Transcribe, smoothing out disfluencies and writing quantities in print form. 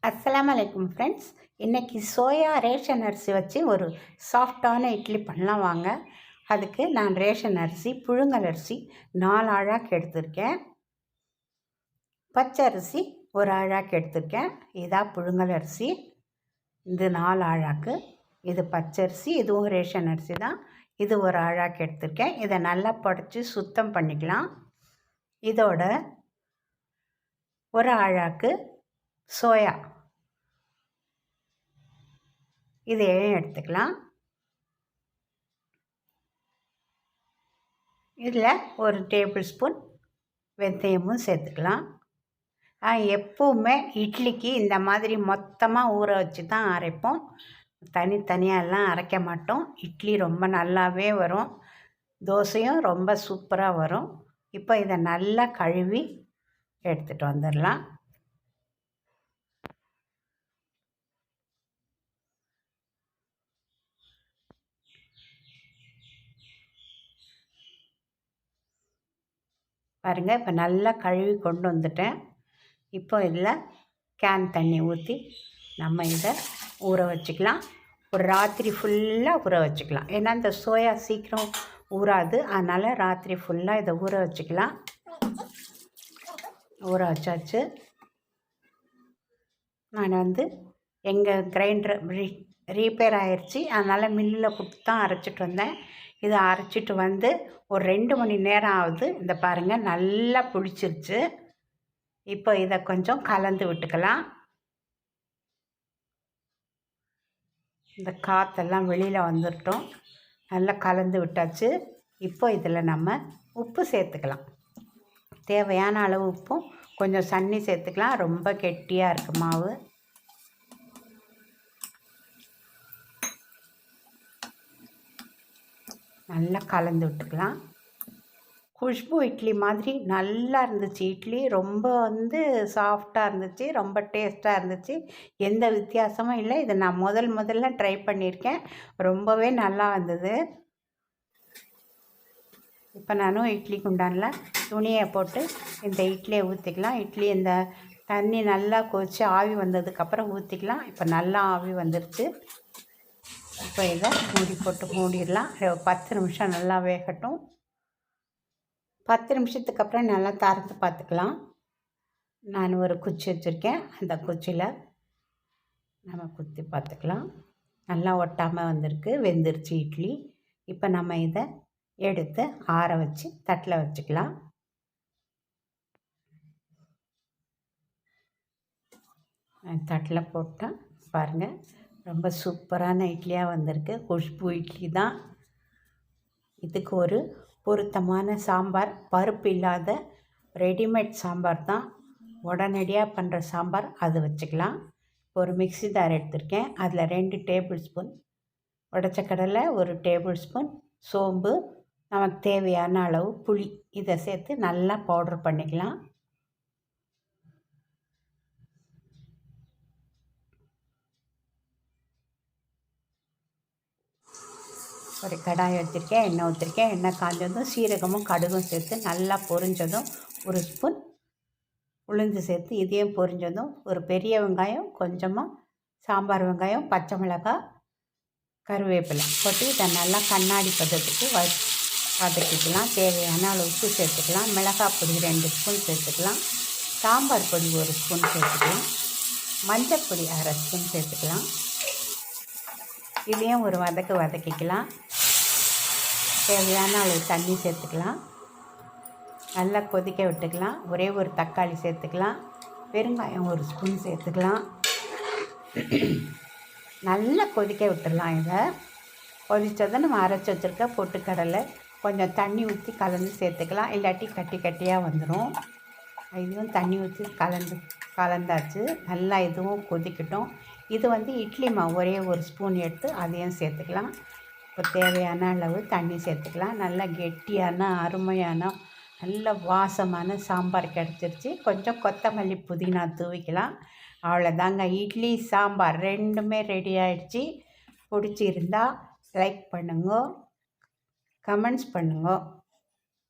அஸ்ஸலாமு அலைக்கும் ஃப்ரெண்ட்ஸ். இன்றைக்கி சோயா ரேஷன் அரிசி வச்சு ஒரு சாஃப்டான இட்லி பண்ணலாம் வாங்க. அதுக்கு நான் ரேஷன் அரிசி, புழுங்கல் அரிசி 4 அழாக்கு எடுத்திருக்கேன். பச்சை அரிசி 1 அழாக்கு எடுத்திருக்கேன். இதான் புழுங்கல் அரிசி. இது 4 அழாக்கு. இது பச்சரிசி, இதுவும் ரேஷன் அரிசி தான். இது 1 அழாக்கு எடுத்திருக்கேன். இதை நல்லா புடச்சி சுத்தம் பண்ணிக்கலாம். இதோட 1 அழாக்கு சோயா, இதையும் எடுத்துக்கலாம். இதில் 1 டேபிள் ஸ்பூன் வெந்தயமும் சேர்த்துக்கலாம். எப்போவுமே இட்லிக்கு இந்த மாதிரி மொத்தமாக ஊற வச்சு தான் அரைப்போம். தனித்தனியாகலாம் அரைக்க மாட்டோம். இட்லி ரொம்ப நல்லாவே வரும், தோசையும் ரொம்ப சூப்பராக வரும். இப்போ இதை நல்லா கழுவி எடுத்துகிட்டு வந்துடலாம். பாருங்கள், இப்போ நல்லா கழுவி கொண்டு வந்துட்டேன். இப்போ இதில் கேன் தண்ணி ஊற்றி நம்ம இதை ஊற வச்சுக்கலாம். ஒரு ராத்திரி ஃபுல்லாக ஊற வச்சுக்கலாம். ஏன்னா இந்த சோயா சீக்கிரம் ஊறாது, அதனால் ராத்திரி ஃபுல்லாக இதை ஊற வச்சுக்கலாம். ஊற வச்சாச்சு. நான் எங்கள் கிரைண்டர் ரீப்பேர் ஆயிடுச்சு, அதனால் மில்லில் கொடுத்து தான் அரைச்சிட்டு வந்தேன். இதை அரைச்சிட்டு ஒரு 2 மணி நேரம் ஆகுது. இந்த பாருங்கள், நல்லா புளிச்சிருச்சு. இப்போ இதை கொஞ்சம் கலந்து விட்டுக்கலாம். இந்த காற்றெல்லாம் வெளியில் வந்துட்டோம். நல்லா கலந்து விட்டாச்சு. இப்போ இதில் நம்ம உப்பு சேர்த்துக்கலாம். தேவையான அளவு உப்பும் கொஞ்சம் தண்ணி சேர்த்துக்கலாம். ரொம்ப கெட்டியாக இருக்குது மாவு. நல்லா கலந்து விட்டுக்கலாம். குஷ்பு இட்லி மாதிரி நல்லா இருந்துச்சு. இட்லி ரொம்ப சாஃப்டாக இருந்துச்சு, ரொம்ப டேஸ்ட்டாக இருந்துச்சு. எந்த வித்தியாசமும் இல்லை. இதை நான் முதல்ல ட்ரை பண்ணியிருக்கேன். ரொம்பவே நல்லா வந்தது. இப்போ நானும் இட்லி குண்டானில் துணியை போட்டு இந்த இட்லியை ஊற்றிக்கலாம். இட்லி இந்த தண்ணி நல்லா கொதித்து ஆவி வந்ததுக்கப்புறம் ஊற்றிக்கலாம். இப்போ நல்லா ஆவி வந்துருச்சு. இப்போ இதை மூடி போட்டு மூடிடலாம். 10 நிமிஷம் நல்லா வேகட்டும். 10 நிமிஷத்துக்கு அப்புறம் நல்லா திறந்து பார்த்துக்கலாம். நான் ஒரு குச்சி வச்சுருக்கேன். அந்த குச்சியில் நம்ம குத்தி பார்த்துக்கலாம். நல்லா ஒட்டாமல் வந்திருக்கு, வெந்துருச்சு இட்லி. இப்போ நம்ம இதை எடுத்து ஆற வச்சு தட்டில் வச்சுக்கலாம். தட்டில் போட்டால் பாருங்கள், ரொம்ப சூப்பரான இட்லியாக வந்திருக்கு. குஷ்பு இட்லி தான். இதுக்கு ஒரு பொருத்தமான சாம்பார், பருப்பு இல்லாத ரெடிமேட் சாம்பார் தான், உடனடியாக பண்ணுற சாம்பார், அது வச்சுக்கலாம். ஒரு மிக்ஸி ஜார் எடுத்திருக்கேன். அதில் 2 டேபிள் ஸ்பூன் உடைச்ச கடலை, 1 டேபிள் ஸ்பூன் சோம்பு, நமக்கு தேவையான அளவு புளி, இதை சேர்த்து நல்லா பவுட்ரு பண்ணிக்கலாம். ஒரு கடாய் வச்சுருக்கேன். எண்ணெய் ஊற்றிருக்கேன். எண்ணெய் காஞ்சதும் சீரகமும் கடுகும் சேர்த்து நல்லா பொரிஞ்சதும் 1 ஸ்பூன் உளுந்து சேர்த்து இதையும் பொரிஞ்சதும் ஒரு பெரிய வெங்காயம், கொஞ்சமாக சாம்பார் வெங்காயம், பச்சை மிளகாய், கருவேப்பிலை போட்டு இதை நல்லா கண்ணாடி பதத்துக்கு வதக்கிக்கலாம். தேவையான அளவு உப்பு சேர்த்துக்கலாம். மிளகாய் பொடி 2 ஸ்பூன் சேர்த்துக்கலாம். சாம்பார் பொடி 1 ஸ்பூன் சேர்த்துக்கலாம். மஞ்சள் பொடி 1/2 ஸ்பூன் சேர்த்துக்கலாம். இதையும் ஒரு வதக்கிக்கலாம். தேவையான அளவு தண்ணி சேர்த்துக்கலாம். நல்லா கொதிக்க விட்டுக்கலாம். ஒரே ஒரு தக்காளி சேர்த்துக்கலாம். பெருங்காயம் 1 ஸ்பூன் சேர்த்துக்கலாம். நல்லா கொதிக்க விட்டுடலாம். இதை கொதித்ததை நம்ம அரைச்சி வச்சுருக்க பொட்டுக்கடலை கொஞ்சம் தண்ணி ஊற்றி கலந்து சேர்த்துக்கலாம். இல்லாட்டி கட்டியாக வந்துடும். இதுவும் தண்ணி ஊற்றி கலந்தாச்சு. நல்லா இதுவும் கொதிக்கட்டும். இது இட்லி மாவு ஒரே 1 ஸ்பூன் எடுத்து அதையும் சேர்த்துக்கலாம். இப்போ தேவையான அளவு தண்ணி சேர்த்துக்கலாம். நல்லா கெட்டியான அருமையான நல்ல வாசமான சாம்பார் கிடச்சிருச்சு. கொஞ்சம் கொத்தமல்லி புதினா தூவிக்கலாம். அவ்வளோதாங்க, இட்லி சாம்பார் 2மே ரெடி ஆகிடுச்சி. பிடிச்சிருந்தா லைக் பண்ணுங்க, கமெண்ட்ஸ் பண்ணுங்க.